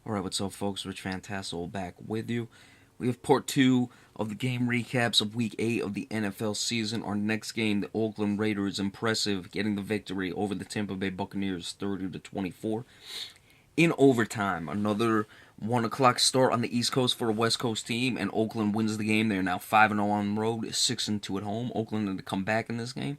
Alright, what's up, folks? Rich Fantassel back with you. We have part 2 of the game recaps of Week 8 of the NFL season. Our next game, the Oakland Raiders, impressive, getting the victory over the Tampa Bay Buccaneers 30-24. In overtime, another 1 o'clock start on the East Coast for a West Coast team, and Oakland wins the game. They're now 5-0 on the road, 6-2 at home. Oakland had to come back in this game.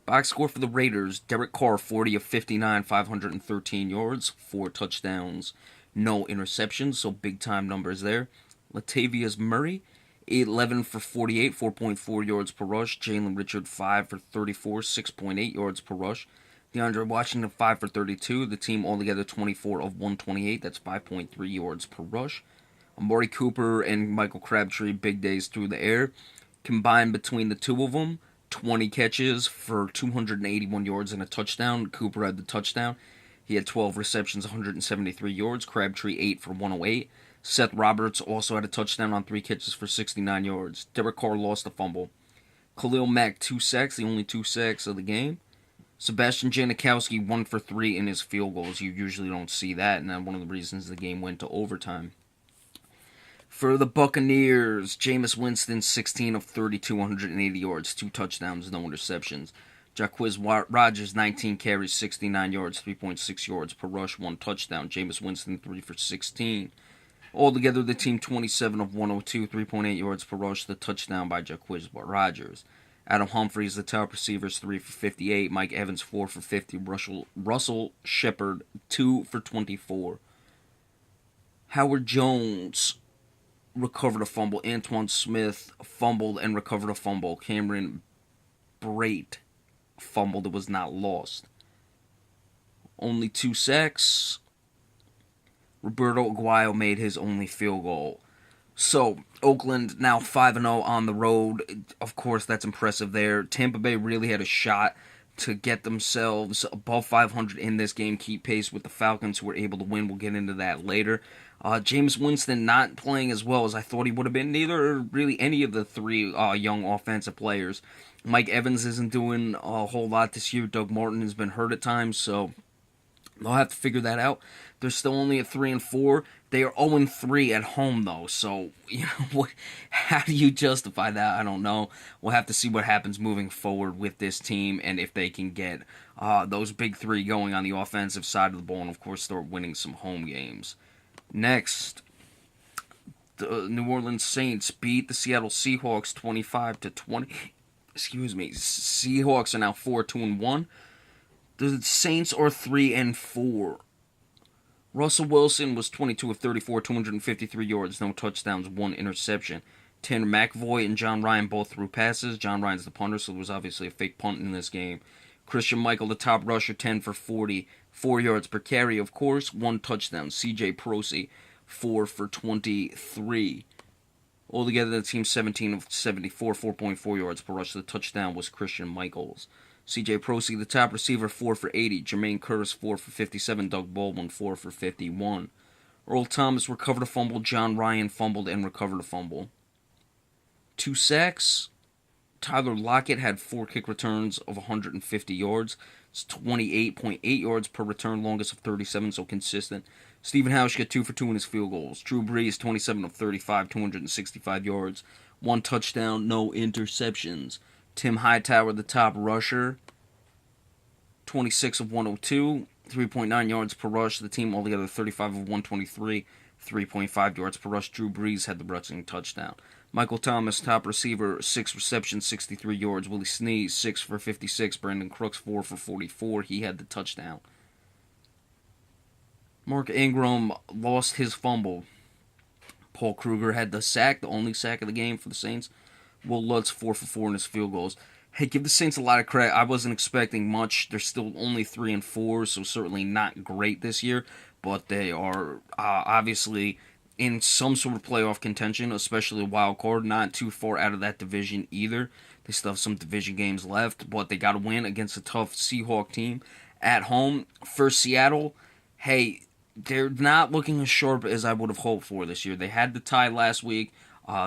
Box score for the Raiders, Derek Carr, 40 of 59, 513 yards, 4 touchdowns, no interceptions, so big-time numbers there. Latavius Murray, 11 for 48, 4.4 yards per rush. Jalen Richard, 5 for 34, 6.8 yards per rush. DeAndre Washington, 5 for 32. The team altogether 24 of 128. That's 5.3 yards per rush. Amari Cooper and Michael Crabtree, big days through the air. Combined between the two of them, 20 catches for 281 yards and a touchdown. Cooper had the touchdown. He had 12 receptions, 173 yards. Crabtree, 8 for 108. Seth Roberts also had a touchdown on 3 catches for 69 yards. Derek Carr lost a fumble. Khalil Mack, 2 sacks, the only 2 sacks of the game. Sebastian Janikowski, 1 for 3 in his field goals. You usually don't see that, and that's one of the reasons the game went to overtime. For the Buccaneers, Jameis Winston, 16 of 32, 180 yards, 2 touchdowns, no interceptions. Jacquizz Rodgers, 19 carries, 69 yards, 3.6 yards per rush, 1 touchdown. Jameis Winston, 3 for 16. Altogether, the team 27 of 102, 3.8 yards per rush, the touchdown by Jacquizz Rodgers. Adam Humphries, the top receivers, 3 for 58. Mike Evans, 4 for 50. Russell Shepard, 2 for 24. Howard Jones recovered a fumble. Antoine Smith fumbled and recovered a fumble. Cameron Brate fumbled. It was not lost. Only 2 sacks. Roberto Aguayo made his only field goal. So, Oakland now 5-0 on the road. Of course, that's impressive there. Tampa Bay really had a shot to get themselves above 500 in this game, keep pace with the Falcons, who were able to win. We'll get into that later. Jameis Winston not playing as well as I thought he would have been. Neither really any of the 3 young offensive players. Mike Evans isn't doing a whole lot this year. Doug Martin has been hurt at times, so they'll have to figure that out. They're still only at 3-4. They are 0-3 at home, though. So, how do you justify that? I don't know. We'll have to see what happens moving forward with this team and if they can get those big 3 going on the offensive side of the ball and, of course, start winning some home games. Next, the New Orleans Saints beat the Seattle Seahawks 25-20. Excuse me. Seahawks are now 4-2-1. The Saints are 3-4. Russell Wilson was 22 of 34, 253 yards, no touchdowns, 1 interception. Tanner McAvoy and John Ryan both threw passes. John Ryan's the punter, so there was obviously a fake punt in this game. Christian Michael, the top rusher, 10 for 40, 4 yards per carry, of course, 1 touchdown. CJ Prosey, 4 for 23. Altogether, the team 17 of 74, 4.4 yards per rush. The touchdown was Christian Michael's. CJ Prosey, the top receiver, 4 for 80. Jermaine Curtis, 4 for 57. Doug Baldwin, 4 for 51. Earl Thomas recovered a fumble. John Ryan fumbled and recovered a fumble. 2 sacks. Tyler Lockett had 4 kick returns of 150 yards. It's 28.8 yards per return, longest of 37, so consistent. Stephen Hauschka, 2 for 2 in his field goals. Drew Brees, 27 of 35, 265 yards. 1 touchdown, no interceptions. Tim Hightower, the top rusher, 26 of 102, 3.9 yards per rush. The team altogether 35 of 123, 3.5 yards per rush. Drew Brees had the rushing touchdown. Michael Thomas, top receiver, 6 receptions, 63 yards. Willie Sneeze, 6 for 56. Brandon Crooks, 4 for 44. He had the touchdown. Mark Ingram lost his fumble. Paul Kruger had the sack, the only sack of the game for the Saints. Will Lutz, 4 for 4 in his field goals. Hey, give the Saints a lot of credit. I wasn't expecting much. They're still only 3-4, so certainly not great this year. But they are obviously in some sort of playoff contention, especially a wild card. Not too far out of that division either. They still have some division games left, but they got to win against a tough Seahawks team at home. For Seattle, hey, they're not looking as sharp as I would have hoped for this year. They had the tie last week.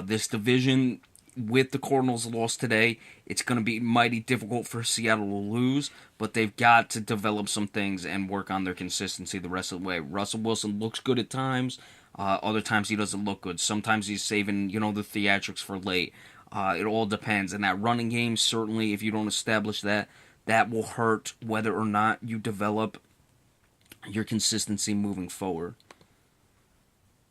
This division with the Cardinals' loss today, it's going to be mighty difficult for Seattle to lose, but they've got to develop some things and work on their consistency the rest of the way. Russell Wilson looks good at times. Other times he doesn't look good. Sometimes he's saving, the theatrics for late. It all depends. And that running game, certainly, if you don't establish that, that will hurt whether or not you develop your consistency moving forward.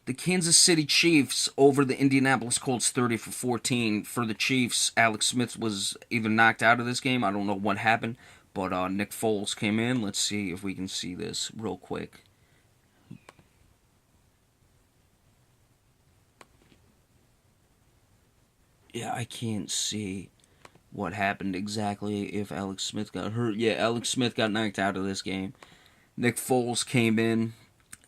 The Kansas City Chiefs over the Indianapolis Colts 30-14. For the Chiefs, Alex Smith was either knocked out of this game. I don't know what happened, but Nick Foles came in. Let's see if we can see this real quick. Yeah, I can't see what happened exactly if Alex Smith got hurt. Yeah, Alex Smith got knocked out of this game. Nick Foles came in,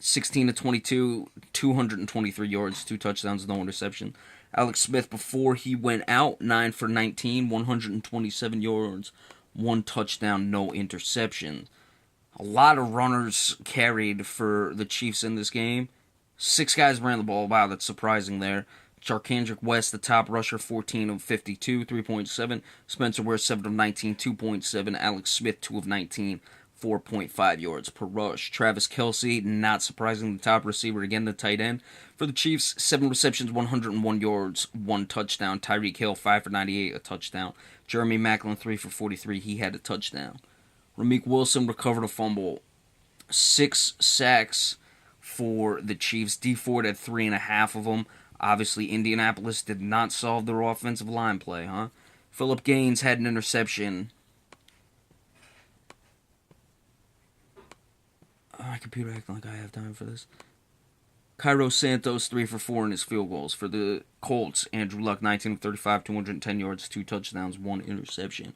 16-22, 223 yards, 2 touchdowns, no interception. Alex Smith, before he went out, 9 for 19, 127 yards, 1 touchdown, no interception. A lot of runners carried for the Chiefs in this game. 6 guys ran the ball. Wow, that's surprising there. Charkandrick West, the top rusher, 14 of 52, 3.7. Spencer Ware, 7 of 19, 2.7. Alex Smith, 2 of 19, 4.5 yards per rush. Travis Kelce, not surprising, the top receiver, again the tight end. For the Chiefs, 7 receptions, 101 yards, 1 touchdown. Tyreek Hill, 5 for 98, a touchdown. Jeremy Maclin, 3 for 43, he had a touchdown. Ramik Wilson recovered a fumble. 6 sacks for the Chiefs. D Ford had 3.5 of them. Obviously, Indianapolis did not solve their offensive line play, huh? Phillip Gaines had an interception. My computer acting like I have time for this. Cairo Santos, 3 for 4 in his field goals. For the Colts, Andrew Luck, 19 of 35, 210 yards, 2 touchdowns, 1 interception.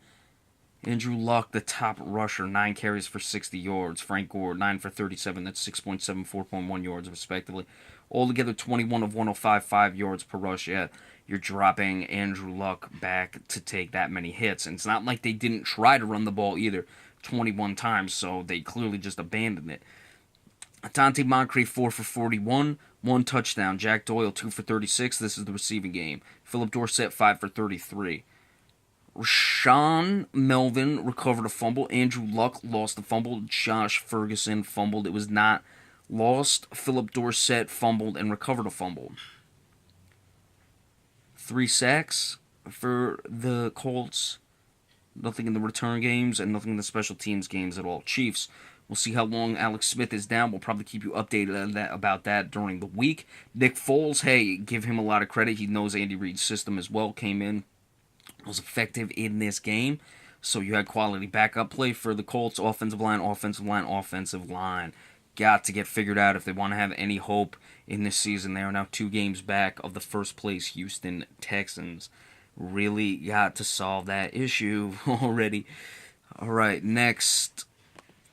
Andrew Luck, the top rusher, 9 carries for 60 yards. Frank Gore, 9 for 37, that's 6.7, 4.1 yards, respectively. Altogether, 21 of 105, 5 yards per rush. Yeah, you're dropping Andrew Luck back to take that many hits. And it's not like they didn't try to run the ball either 21 times, so they clearly just abandoned it. Dante Moncrief, 4 for 41, 1 touchdown. Jack Doyle, 2 for 36. This is the receiving game. Philip Dorsett, 5 for 33. Rashaan Melvin recovered a fumble. Andrew Luck lost the fumble. Josh Ferguson fumbled. It was not lost. Philip Dorsett fumbled and recovered a fumble. 3 sacks for the Colts. Nothing in the return games and nothing in the special teams games at all. Chiefs, we'll see how long Alex Smith is down. We'll probably keep you updated on about that during the week. Nick Foles, hey, give him a lot of credit. He knows Andy Reid's system as well. Came in, was effective in this game. So you had quality backup play for the Colts. Offensive line, offensive line, offensive line. Got to get figured out if they want to have any hope in this season. They are now 2 games back of the first place Houston Texans. Really got to solve that issue already. Alright, next.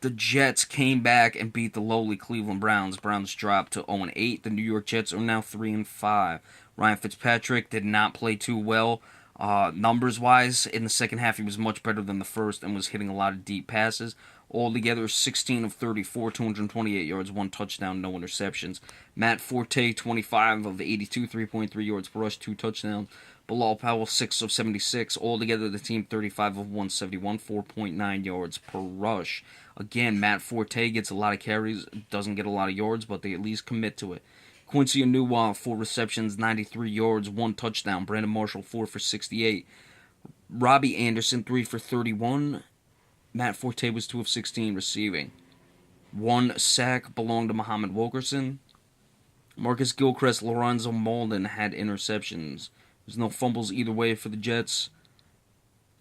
The Jets came back and beat the lowly Cleveland Browns. Browns dropped to 0-8. The New York Jets are now 3-5. Ryan Fitzpatrick did not play too well. Numbers-wise, in the second half, he was much better than the first and was hitting a lot of deep passes. Altogether, 16 of 34, 228 yards, 1 touchdown, no interceptions. Matt Forte, 25 of 82, 3.3 yards per rush, 2 touchdowns. Bilal Powell, 6 of 76. Altogether, the team 35 of 171, 4.9 yards per rush. Again, Matt Forte gets a lot of carries, doesn't get a lot of yards, but they at least commit to it. Quincy Enunwa, 4 receptions, 93 yards, 1 touchdown. Brandon Marshall, 4 for 68. Robbie Anderson, 3 for 31. Matt Forte was 2 of 16 receiving. 1 sack belonged to Muhammad Wilkerson. Marcus Gilchrist, Lorenzo Malden had interceptions. There's no fumbles either way for the Jets.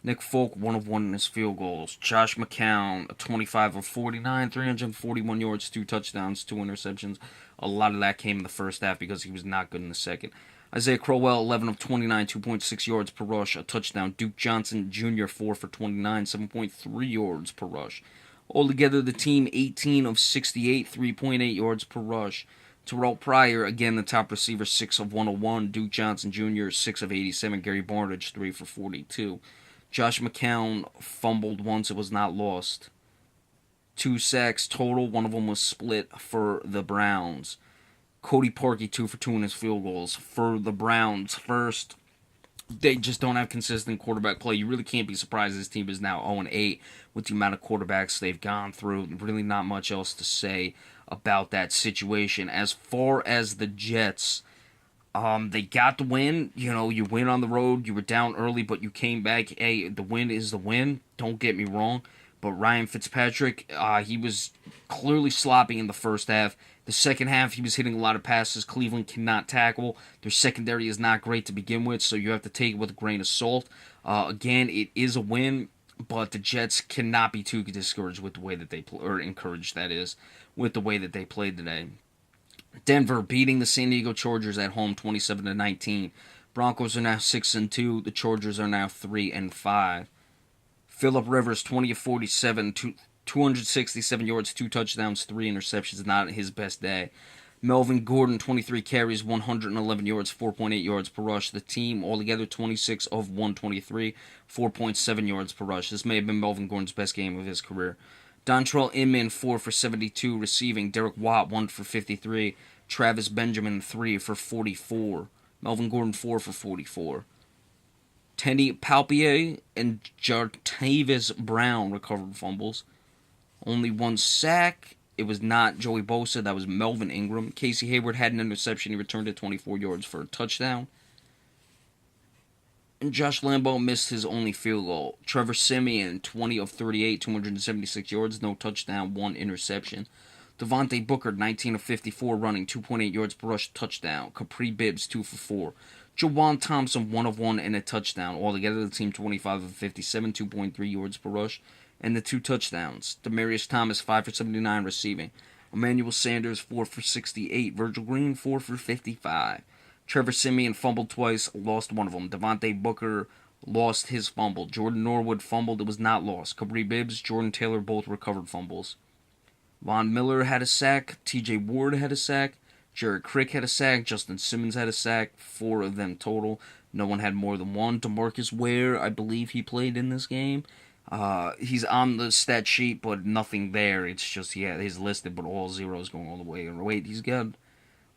Nick Folk, 1 of 1 in his field goals. Josh McCown, 25 of 49, 341 yards, 2 touchdowns, 2 interceptions. A lot of that came in the first half because he was not good in the second. Isaiah Crowell, 11 of 29, 2.6 yards per rush, a touchdown. Duke Johnson Jr., 4 for 29, 7.3 yards per rush. Altogether, the team 18 of 68, 3.8 yards per rush. Terrell Pryor, again the top receiver, 6 of 101. Duke Johnson Jr., 6 of 87. Gary Barnidge, 3 for 42. Josh McCown fumbled once, it was not lost. 2 sacks total, 1 of them was split for the Browns. Cody Parkey, 2 for 2 in his field goals. For the Browns, first, They just don't have consistent quarterback play. You really can't be surprised this team is now 0-8 with the amount of quarterbacks they've gone through. Really not much else to say about that situation. As far as the Jets, they got the win. You know, you win on the road. You were down early, but you came back. Hey, the win is the win. Don't get me wrong. But Ryan Fitzpatrick, he was clearly sloppy in the first half. The second half, he was hitting a lot of passes. Cleveland cannot tackle. Their secondary is not great to begin with, so you have to take it with a grain of salt. Again, it is a win, but the Jets cannot be too discouraged with the way that they play, or encouraged, that is, with the way that they played today. Denver beating the San Diego Chargers at home 27-19. Broncos are now 6-2. The Chargers are now 3-5. Phillip Rivers 20 of 47, 267 yards, 2 touchdowns, 3 interceptions. Not his best day. Melvin Gordon 23 carries, 111 yards, 4.8 yards per rush. The team altogether 26 of 123, 4.7 yards per rush. This may have been Melvin Gordon's best game of his career. Dontrell Inman 4 for 72 receiving. Derek Watt 1 for 53. Travis Benjamin 3 for 44. Melvin Gordon 4 for 44. Teddy Palpier and Jartavis Brown recovered fumbles. Only 1 sack. It was not Joey Bosa. That was Melvin Ingram. Casey Hayward had an interception. He returned it 24 yards for a touchdown. And Josh Lambo missed his only field goal. Trevor Siemian, 20 of 38, 276 yards, no touchdown, 1 interception. Devontae Booker, 19 of 54, running, 2.8 yards per rush, touchdown. Capri Bibbs, 2 for 4. Jawan Thompson, 1 of 1 and a touchdown. Altogether, the team 25 of 57, 2.3 yards per rush, and the 2 touchdowns. Demaryius Thomas, 5 for 79 receiving. Emmanuel Sanders, 4 for 68. Virgil Green, 4 for 55. Trevor Siemian fumbled twice, lost one of them. Devontae Booker lost his fumble. Jordan Norwood fumbled, it was not lost. Capri Bibbs, Jordan Taylor both recovered fumbles. Von Miller had a sack. TJ Ward had a sack. Jared Crick had a sack. Justin Simmons had a sack. 4 of them total. No one had more than 1. DeMarcus Ware, I believe he played in this game. He's on the stat sheet, but nothing there. It's just, yeah, he's listed, but all zeros going all the way. And wait, he's got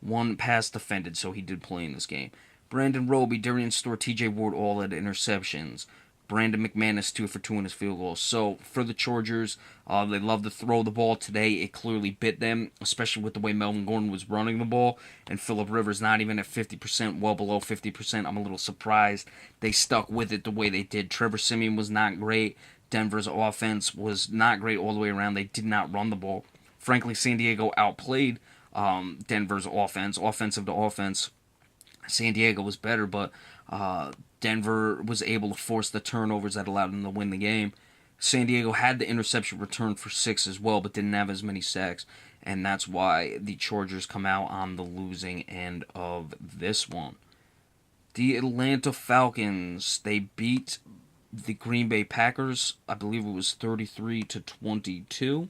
1 pass defended, so he did play in this game. Brandon Roby, Darian Store, TJ Ward all had interceptions. Brandon McManus 2 for 2 in his field goal. So for the Chargers, they love to throw the ball today. It clearly bit them, especially with the way Melvin Gordon was running the ball. And Phillip Rivers not even at 50%, well below 50%. I'm a little surprised they stuck with it the way they did. Trevor Siemian was not great. Denver's offense was not great all the way around. They did not run the ball. Frankly, San Diego outplayed Denver's offense, offensive to offense. San Diego was better, but Denver was able to force the turnovers that allowed them to win the game. San Diego had the interception return for 6 as well, but didn't have as many sacks, and that's why the Chargers come out on the losing end of this one. The Atlanta Falcons, they beat the Green Bay Packers. I believe it was 33-22.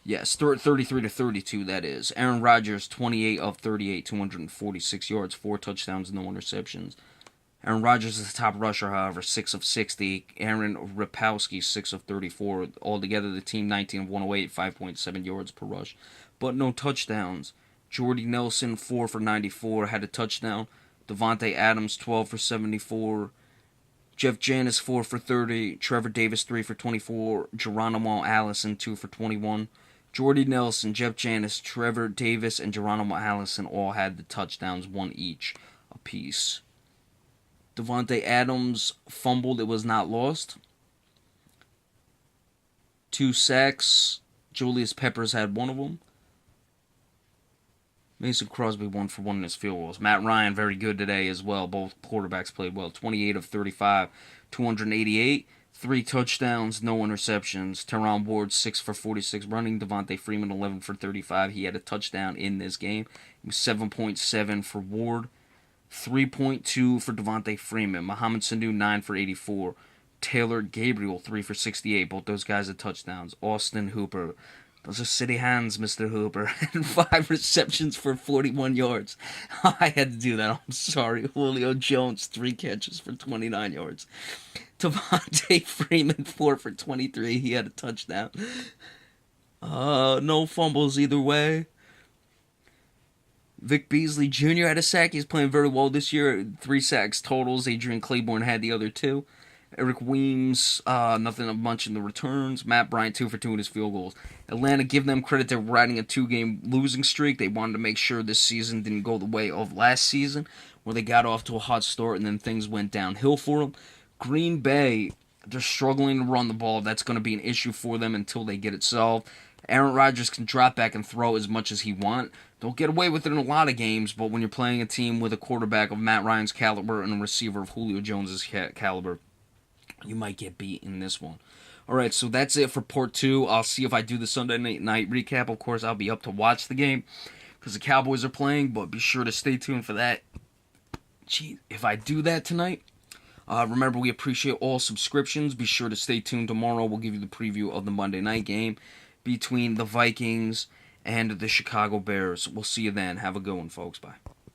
Yes, 33-32, that is. Aaron Rodgers, 28 of 38, 246 yards, 4 touchdowns, no interceptions. Aaron Rodgers is the top rusher, however, 6 of 60. Aaron Rapowski, 6 of 34. Altogether, the team 19 of 108, 5.7 yards per rush, but no touchdowns. Jordy Nelson, 4 for 94, had a touchdown. Devontae Adams, 12 for 74. Jeff Janis, 4 for 30. Trevor Davis, 3 for 24. Geronimo Allison, 2 for 21. Jordy Nelson, Jeff Janis, Trevor Davis, and Geronimo Allison all had the touchdowns, 1 each apiece. Devontae Adams fumbled, it was not lost. 2 sacks. Julius Peppers had 1 of them. Mason Crosby 1 for 1 in his field goals. Matt Ryan very good today as well. Both quarterbacks played well. 28 of 35, 288. 3 touchdowns, no interceptions. Teron Ward 6 for 46 running. Devontae Freeman 11 for 35. He had a touchdown in this game. It was 7.7 for Ward. 3.2 for Devontae Freeman. Mohamed Sanu 9 for 84. Taylor Gabriel 3 for 68. Both those guys had touchdowns. Austin Hooper. Those are city hands, Mr. Hooper. And 5 receptions for 41 yards. I had to do that. I'm sorry. Julio Jones, 3 catches for 29 yards. Devontae Freeman, 4 for 23. He had a touchdown. No fumbles either way. Vic Beasley Jr. had a sack. He's playing very well this year. 3 sacks totals. Adrian Claiborne had the other 2. Eric Weems, nothing much in the returns. Matt Bryant, 2 for 2 in his field goals. Atlanta, give them credit. They're riding a 2-game losing streak. They wanted to make sure this season didn't go the way of last season, where they got off to a hot start and then things went downhill for them. Green Bay, they're struggling to run the ball. That's going to be an issue for them until they get it solved. Aaron Rodgers can drop back and throw as much as he wants. Don't get away with it in a lot of games, but when you're playing a team with a quarterback of Matt Ryan's caliber and a receiver of Julio Jones' caliber, you might get beat in this one. Alright, so that's it for Part 2. I'll see if I do the Sunday night recap. Of course, I'll be up to watch the game because the Cowboys are playing, but be sure to stay tuned for that. Gee, if I do that tonight, remember, we appreciate all subscriptions. Be sure to stay tuned tomorrow. We'll give you the preview of the Monday night game between the Vikings and the Chicago Bears. We'll see you then. Have a good one, folks. Bye.